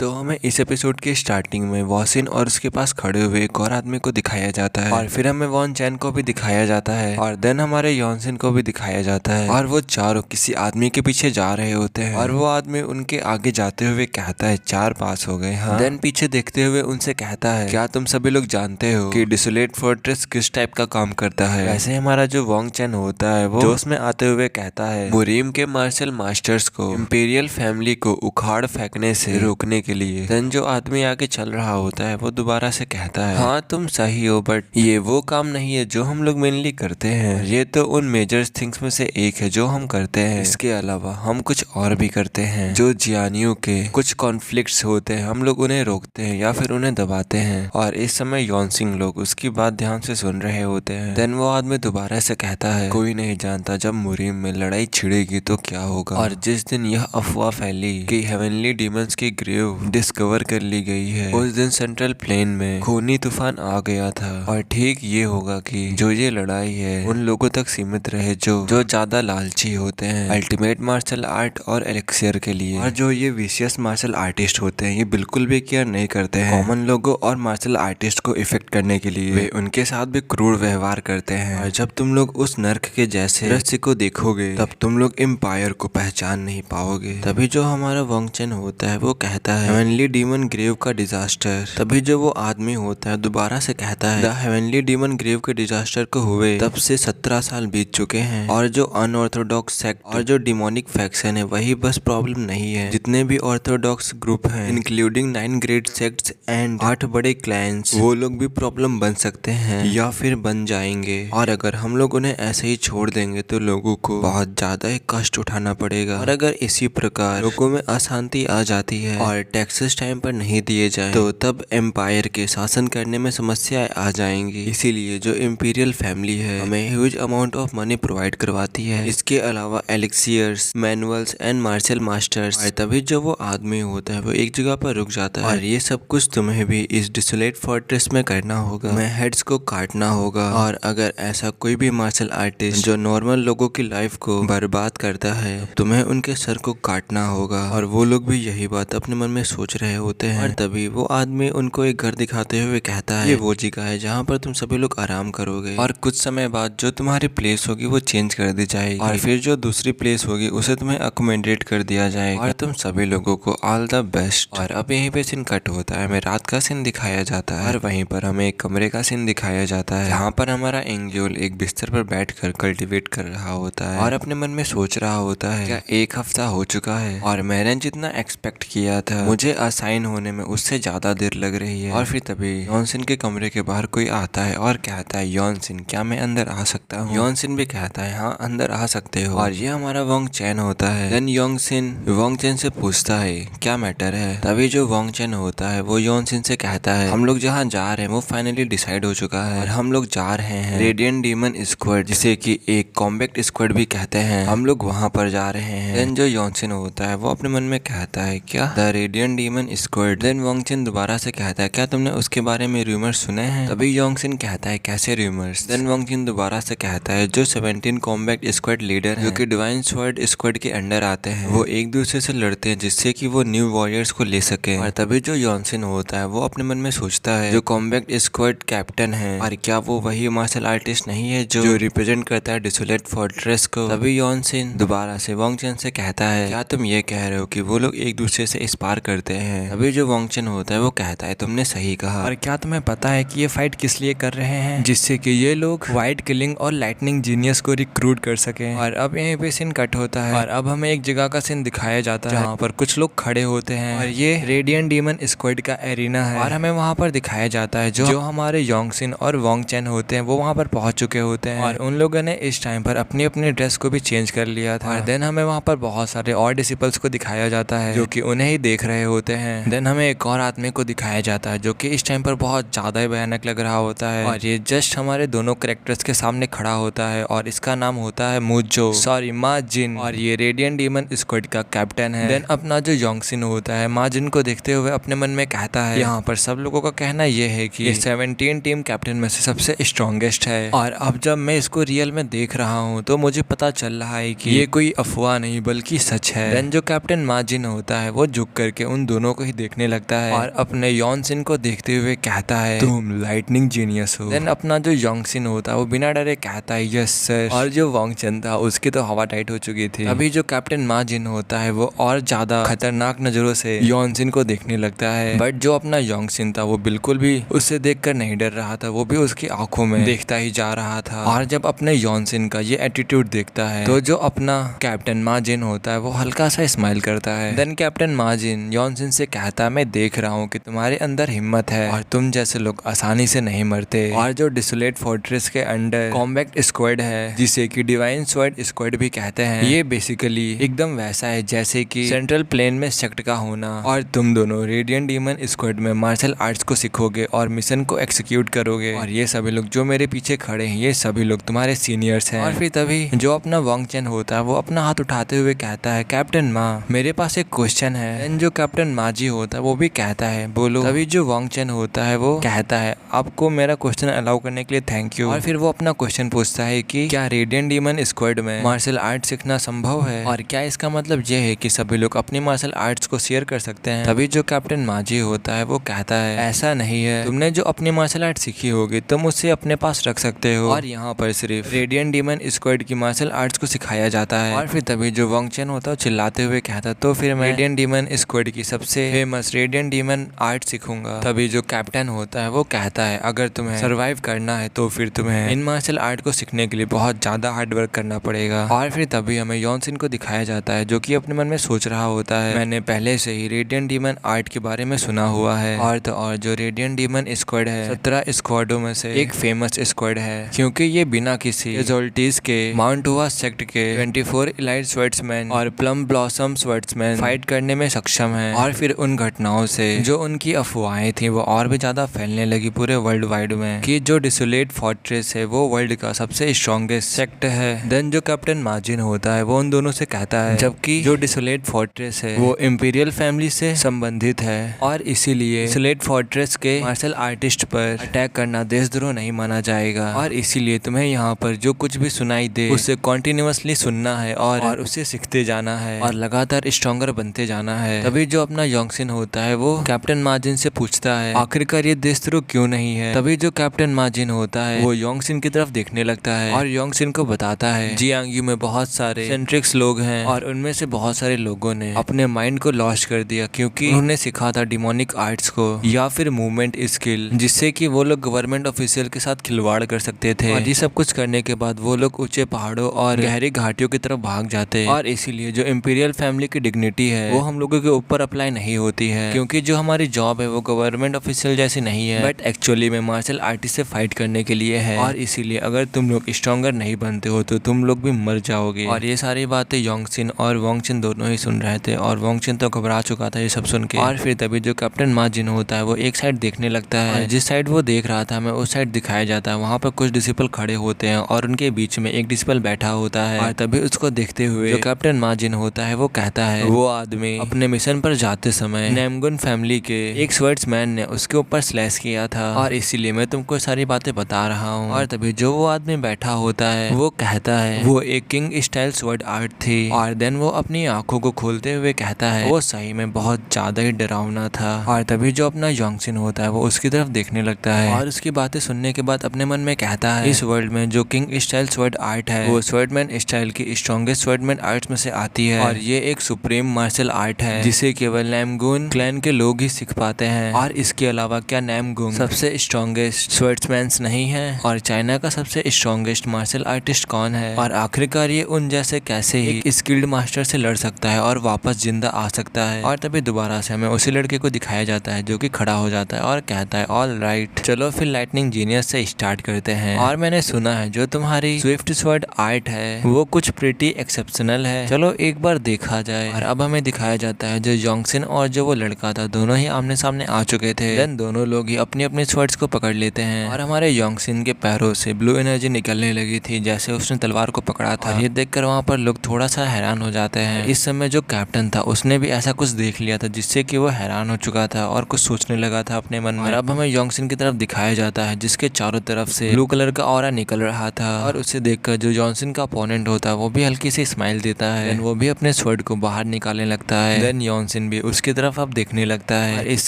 तो हमें इस एपिसोड के स्टार्टिंग में वॉसिन और उसके पास खड़े हुए एक और आदमी को दिखाया जाता है और फिर हमें वॉन चैन को भी दिखाया जाता है और देन हमारे यॉनसिन को भी दिखाया जाता है और वो चारों किसी आदमी के पीछे जा रहे होते हैं और वो आदमी उनके आगे जाते हुए कहता है 4 पास हो गए। हाँ। देन पीछे देखते हुए उनसे कहता है क्या तुम सभी लोग जानते हो कि डिसोलेट फोर्ट्रेस किस टाइप का काम करता है। वैसे हमारा जो वॉन्ग चैन होता है वो जोश में आते हुए कहता है मुरीम के मार्शल मास्टर्स को इंपीरियल फैमिली को उखाड़ फेंकने से रोकने के लिए। देन जो आदमी आगे चल रहा होता है वो दोबारा से कहता है हाँ तुम सही हो बट ये वो काम नहीं है जो हम लोग मेनली करते हैं। ये तो उन मेजर थिंग्स में से एक है जो हम करते हैं। इसके अलावा हम कुछ और भी करते हैं। जो जियानियों के कुछ कॉन्फ्लिक्ट्स होते हैं हम लोग उन्हें रोकते हैं या फिर उन्हें दबाते हैं। और इस समय यॉनसिंग लोग उसकी बात ध्यान से सुन रहे होते हैं। देन वो आदमी दोबारा से कहता है कोई नहीं जानता जब मुरीम में लड़ाई छिड़ेगी तो क्या होगा। और जिस दिन यह अफवाह फैली कि हेवनली डीमंस की ग्रेव डिस्कवर कर ली गई है उस दिन सेंट्रल प्लेन में खूनी तूफान आ गया था। और ठीक ये होगा कि जो ये लड़ाई है उन लोगों तक सीमित रहे जो ज्यादा लालची होते हैं अल्टीमेट मार्शल आर्ट और एलिक्सियर के लिए। और जो ये विशियस मार्शल आर्टिस्ट होते हैं ये बिल्कुल भी केयर नहीं करते हैं कॉमन लोगों और मार्शल आर्टिस्ट को इफेक्ट करने के लिए। वे उनके साथ भी क्रूर व्यवहार करते हैं। और जब तुम लोग उस नर्क के जैसे दृश्य को देखोगे तब तुम लोग एम्पायर को पहचान नहीं पाओगे। तभी जो हमारा वॉन्ग चैन होता है वो कहता है हेवनली डीमन ग्रेव का डिजास्टर। तभी जो वो आदमी होता है दोबारा से कहता है द हेवनली डीमन ग्रेव के डिजास्टर को हुए तब से 17 साल बीत चुके हैं और जो अनऑर्थोडॉक्स सेक्ट और जो डिमोनिक फैक्शन है वही बस प्रॉब्लम नहीं है। जितने भी ऑर्थोडॉक्स ग्रुप हैं इंक्लूडिंग 9 ग्रेट सेक्ट्स एंड 8 बड़े क्लैंस वो लोग भी प्रॉब्लम बन सकते हैं या फिर बन जाएंगे। और अगर हम लोग उन्हें ऐसे ही छोड़ देंगे तो लोगों को बहुत ज्यादा ही कष्ट उठाना पड़ेगा। और अगर इसी प्रकार लोगों में अशांति आ जाती है और टैक्सेस टाइम पर नहीं दिए जाए तो तब एम्पायर के शासन करने में समस्याएं आ जाएंगी। इसीलिए जो इंपीरियल फैमिली है हमें huge amount of money provide करवाती है। इसके अलावा एलिक्सियर्स मैनुअल्स एंड मार्शल मास्टर्स। और तभी जो वो आदमी होता है वो एक जगह पर रुक जाता है और ये सब कुछ तुम्हें भी इस डिसोलेट फोर्ट्रेस में करना होगा। तुम्हें हेड्स को काटना होगा और अगर ऐसा कोई भी मार्शल आर्टिस्ट जो नॉर्मल लोगों की लाइफ को बर्बाद करता है तुम्हें उनके सर को काटना होगा। और वो लोग भी यही बात अपने मन में सोच रहे होते हैं। और तभी वो आदमी उनको एक घर दिखाते हुए कहता है ये वो जगह है जहाँ पर तुम सभी लोग आराम करोगे और कुछ समय बाद जो तुम्हारी प्लेस होगी वो चेंज कर दी जाएगी और फिर जो दूसरी प्लेस होगी उसे तुम्हें अकोमोडेट कर दिया जाएगा और तुम सभी लोगों को ऑल द बेस्ट। और अब यहीं पे सीन कट होता है। हमें रात का सीन दिखाया जाता है और वहीं पर हमें एक कमरे का सीन दिखाया जाता है जहाँ पर हमारा एंग्योल एक बिस्तर पर बैठकर कल्टीवेट कर रहा होता है और अपने मन में सोच रहा होता है क्या 1 हफ्ता हो चुका है और मैंने जितना एक्सपेक्ट किया था मुझे असाइन होने में उससे ज्यादा देर लग रही है। और फिर तभी यॉनसिन के कमरे के बाहर कोई आता है और कहता है यॉनसिन क्या मैं अंदर आ सकता हूँ। यॉनसिन भी कहता है हाँ अंदर आ सकते हो। और ये हमारा वॉन्ग चैन होता है। देन यॉनसिन वॉन्ग चैन से पूछता है क्या मैटर है। तभी जो वॉन्ग चैन होता है वो यॉनसिन से कहता है हम लोग जहाँ जा रहे हैं वो फाइनली डिसाइड हो चुका है और हम लोग जा रहे हैं रेडियंट डीमन स्क्वाड जिसे कि एक कॉम्बैक्ट स्क्वाड भी कहते हैं। हम लोग वहाँ पर जा रहे हैं। देन जो यॉनसिन होता है वो अपने मन में कहता है क्या the radiant demon squad. Then Wong Chan दोबारा से कहता है क्या तुमने उसके बारे में रूमर्स सुने हैं। तभी यॉनसिन कहता है कैसे रूमर्स। देन वॉन्ग चैन दोबारा से कहता है जो 17 कॉम्बैक्ट स्क्वाड लीडर जो कि डिवाइन स्वॉर्ड स्क्वाड के अंडर आते हैं वो एक दूसरे से लड़ते हैं जिससे कि वो न्यू वॉरियर्स को ले सके। और तभी जो यॉनसिन होता है वो अपने मन में सोचता है जो कॉम्बैक्ट स्क्वाड कैप्टन है और क्या वो वही मार्शल आर्टिस्ट नहीं है जो रिप्रेजेंट करता है डिसोलेट फोर्ट्रेस को। तभी यॉनसिन दोबारा से वॉन्ग चैन से कहता है क्या तुम ये कह रहे हो कि वो लोग एक दूसरे से इस पार करते हैं। तभी जो वॉन्ग चैन होता है वो कहता है तुमने सही कहा। और क्या तुम्हें पता है कि ये फाइट किस लिए कर रहे हैं जिससे कि ये लोग वाइट किलिंग और लाइटनिंग जीनियस को रिक्रूट कर सके। और अब यहीं पे सीन कट होता है और अब हमें एक जगह का सीन दिखाया जाता है जहाँ पर कुछ लोग खड़े होते हैं और ये रेडियंट डीमन स्क्वाड का एरिना है। और हमें वहाँ पर दिखाया जाता है जो हमारे यॉनसिन और वॉन्ग चैन होते हैं वो वहाँ पर पहुंच चुके होते हैं और उन लोगों ने इस टाइम पर अपनी अपनी ड्रेस को भी चेंज कर लिया था। और देन हमें वहाँ पर बहुत सारे और डिसिपल्स को दिखाया जाता है जो कि उन्हें ही देख रहे होते हैं। देन हमें एक और आदमी को दिखाया जाता है जो कि इस टाइम पर बहुत ज्यादा ही भयानक लग रहा होता है और ये जस्ट हमारे दोनों कैरेक्टर्स के सामने खड़ा होता है और इसका नाम होता है मुजो सॉरी माजिन और ये रेडियंट डीमन स्क्वाड का कैप्टन है। देन अपना जो यॉनसिन होता है माजिन को देखते हुए अपने मन में कहता है यहाँ पर सब लोगों का कहना ये है कि ये 17 टीम कैप्टन में से सबसे स्ट्रॉन्गेस्ट है। और अब जब मैं इसको रियल में देख रहा हूँ तो मुझे पता चल रहा है कि ये कोई अफवाह नहीं बल्कि सच है। देन जो कैप्टन माजिन होता है वो झुक करके उन दोनों को ही देखने लगता है और अपने यॉनसिन को देखते हुए कहता है तुम लाइटनिंग जीनियस हो। देन अपना जो यॉनसिन होता है वो बिना डरे कहता है यस सर। और जो वॉन्ग चेन था उसकी तो हवा टाइट हो चुकी थी। अभी जो कैप्टन मा जिन होता है वो और ज्यादा खतरनाक नजरों से यॉनसिन को देखने लगता है, बट जो अपना यॉनसिन था वो बिल्कुल भी उससे देखकर नहीं डर रहा था, वो भी उसकी आंखों में देखता ही जा रहा था। और जब अपने यॉनसिन का ये एटीट्यूड देखता है तो जो अपना कैप्टन मा जिन होता है वो हल्का सा स्माइल करता है। देन कैप्टन मा जिन यॉनसिन से कहता है मैं देख रहा हूँ कि तुम्हारे अंदर हिम्मत है और तुम जैसे लोग आसानी से नहीं मरते। और जो डिसोलेट फोर्ट्रेस के अंडर कॉम्बैक्ट स्क्वाड है जिसे कि डिवाइन स्वॉर्ड स्क्वाड भी कहते हैं, ये बेसिकली एकदम वैसा है जैसे कि सेंट्रल प्लेन में सेक्ट का होना। और तुम दोनों रेडियंट डीमन स्क्वाड में मार्शल आर्ट्स को सीखोगे और मिशन को एक्सिक्यूट करोगे। और ये सभी लोग जो मेरे पीछे खड़े हैं ये सभी लोग तुम्हारे सीनियर्स हैं। और फिर तभी जो अपना वॉन्ग चेन होता है वो अपना हाथ उठाते हुए कहता है कैप्टन मा मेरे पास एक क्वेश्चन है। एंड जो कैप्टन माजी होता है वो भी कहता है बोलो। तभी जो वॉन्ग चेन होता है वो कहता है आपको मेरा क्वेश्चन अलाउ करने के लिए थैंक यू। और फिर वो अपना क्वेश्चन पूछता है कि क्या रेडियंट डीमन स्क्वाड में मार्शल आर्ट सीखना संभव है और क्या इसका मतलब ये है कि सभी लोग अपनी मार्शल आर्ट्स को शेयर कर सकते हैं। तभी जो कैप्टन माजी होता है वो कहता है ऐसा नहीं है, तुमने जो अपनी मार्शल आर्ट सीखी होगी तुम उसे अपने पास रख सकते हो और यहाँ पर सिर्फ रेडियंट डीमन स्क्वाड की मार्शल आर्ट्स को सिखाया जाता है। और फिर तभी जो वॉन्ग चेन होता है चिल्लाते हुए कहता तो फिर मैं रेडियंट डीमन स्क्वाड की सबसे फेमस रेडियंट डीमन आर्ट सीखूंगा। तभी जो कैप्टन होता है वो कहता है अगर तुम्हें सर्वाइव करना है तो फिर तुम्हें इन मार्शल आर्ट को सीखने के लिए बहुत ज्यादा हार्ड वर्क करना पड़ेगा। और फिर तभी हमें यॉनसिन को दिखाया जाता है जो कि अपने मन में सोच रहा होता है मैंने पहले से ही रेडियंट डीमन आर्ट के बारे में सुना हुआ है और तो और जो रेडियंट डीमन स्क्वाड है 17 स्क्वाडों में से एक फेमस स्क्वाड है क्योंकि ये बिना किसी कैजुअल्टीज के माउंट हुआ सेक्ट के 24 इलाइट स्वर्ड्समैन और प्लम ब्लॉसम स्वर्ड्समैन फाइट करने में सक्षम है। और फिर उन घटनाओं से जो उनकी अफवाहें थी वो और भी ज्यादा फैलने लगी पूरे वर्ल्ड वाइड में कि जो डिसोलेट फोर्ट्रेस है वो वर्ल्ड का सबसे स्ट्रॉन्गेस्ट सेक्ट है। देन जो कैप्टन माजिन होता है वो उन दोनों से कहता है जबकि जो डिसोलेट फोर्ट्रेस है वो इंपीरियल फैमिली से संबंधित है और इसीलिए डिसोलेट फोर्ट्रेस के मार्शल आर्टिस्ट पर अटैक करना देशद्रोह नहीं माना जाएगा और इसीलिए तुम्हें यहाँ पर जो कुछ भी सुनाई दे उसे कॉन्टिन्यूअसली सुनना है और उसे सीखते जाना है और लगातार स्ट्रॉन्गर बनते जाना है। तभी जो अपना यॉनसिन होता है वो कैप्टन माजिन से पूछता है आखिरकार ये देशद्रोह क्यों नहीं है। तभी जो कैप्टन माजिन होता है वो यॉनसिन की तरफ देखने लगता है और यॉनसिन को बताता है जियांगयू में बहुत सारे सेंट्रिक्स लोग हैं और उनमें से बहुत सारे लोगों ने अपने माइंड को लॉस्ट कर दिया क्योंकि उन्होंने सीखा था डिमोनिक आर्ट्स को या फिर मूवमेंट स्किल जिससे कि वो लोग गवर्नमेंट ऑफिशियल के साथ खिलवाड़ कर सकते थे। और ये सब कुछ करने के बाद वो लोग ऊंचे पहाड़ों और गहरी घाटियों की तरफ भाग जाते हैं और इसीलिए जो इंपीरियल फैमिली की डिग्निटी है वो हम लोगों के ऊपर अप्लाई नहीं होती है क्योंकि जो हमारी जॉब है वो गवर्नमेंट ऑफिशियल जैसी नहीं है बट एक्चुअली में मार्शल आर्टिस्ट से फाइट करने के लिए है और इसीलिए अगर तुम लोग स्ट्रॉन्गर नहीं बनते हो तो तुम लोग भी मर जाओगे। और ये सारी बातें यॉनसिन और वॉन्ग चेन दोनों ही सुन रहे थे और वॉन्ग चेन तो घबरा चुका था ये सब सुन के। और फिर तभी जो कैप्टन माजिन होता है वो एक साइड देखने लगता है, जिस साइड वो देख रहा था हमें उस साइड दिखाया जाता है। वहाँ पर कुछ डिसिपल खड़े होते हैं और उनके बीच में एक डिसिपल बैठा होता है और तभी उसको देखते हुए जो कैप्टन माजिन होता है वो कहता है वो आदमी अपने मिशन पर जाते समय नेमगुन फैमिली के एक स्वर्ड्समैन ने उसके ऊपर स्लैश किया था और इसीलिए मैं तुमको सारी बातें बता रहा हूँ। और तभी जो वो आदमी बैठा होता है वो कहता है वो एक किंग स्टाइल स्वर्ड आर्ट थी और देन वो अपनी आंखों को खोलते हुए कहता है वो सही में बहुत ज्यादा ही डरावना था। और तभी जो अपना यॉनसिन होता है वो उसकी तरफ देखने लगता है और उसकी बातें सुनने के बाद अपने मन में कहता है इस वर्ल्ड में जो किंग स्टाइल स्वर्ड आर्ट है वो स्वर्डमैन स्टाइल की स्ट्रॉन्गेस्ट स्वर्डमैन आर्ट्स में से आती है और ये एक सुप्रीम मार्शल आर्ट है जिसे केवल नेमगुन क्लैन के लोग ही सीख पाते हैं। और इसके अलावा क्या नेमगुन सबसे स्ट्रॉन्गेस्ट स्वर्ड्समैन नहीं है और चाइना का सबसे स्ट्रॉन्गेस्ट मार्शल आर्टिस्ट कौन है और आखिरकार ये उन जैसे कैसे ही एक स्किल्ड मास्टर से लड़ सकता है और वापस जिंदा आ सकता है। और तभी दोबारा से हमें उसी लड़के को दिखाया जाता है जो कि खड़ा हो जाता है और कहता है ऑल राइट चलो फिर लाइटनिंग जीनियस से स्टार्ट करते हैं। और मैंने सुना है जो तुम्हारी स्विफ्ट स्वर्ड आर्ट है वो कुछ प्रिटी एक्सेप्शनल है, चलो एक बार देखा जाए। और अब हमें दिखाया जाता है जो यॉनसिन और जो वो लड़का था दोनों ही आमने सामने आ चुके थे। देन दोनों लोग ही अपनी अपनी स्वर्ड्स को पकड़ लेते हैं और हमारे यॉनसिन के पैरों से ब्लू एनर्जी निकलने लगी थी जैसे उसने तलवार को पकड़ा था। ये देखकर वहाँ पर लोग थोड़ा सा हैरान हो जाते हैं। इस समय जो कैप्टन था उसने भी ऐसा कुछ देख लिया था जिससे कि वो हैरान हो चुका था और कुछ सोचने लगा था अपने मन में। और अब हमें यॉनसिन की तरफ दिखाया जाता है जिसके चारों तरफ से ब्लू कलर का ऑरा निकल रहा था और उसे देखकर जो यॉनसिन का अपोनेंट होता है वो भी हल्की सी स्माइल देता है। देन वो भी अपने स्वर्ड को बाहर निकालने लगता है। देन यॉनसिन यॉनसिन भी उसकी तरफ अब देखने लगता है। और इस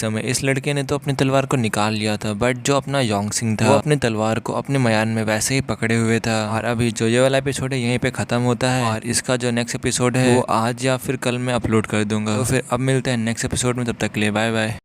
समय इस लड़के ने तो अपनी तलवार को निकाल लिया था, बट जो अपना योंगसिंग था वो अपनी तलवार को अपने मयान में वैसे ही पकड़े हुए था। और अभी जो ये वाला एपिसोड है यहीं पे खत्म होता है, और इसका जो नेक्स्ट एपिसोड है वो आज या फिर कल मैं अपलोड कर दूंगा। तो फिर अब मिलते हैं नेक्स्ट एपिसोड में, तब तक के लिए बाय बाय।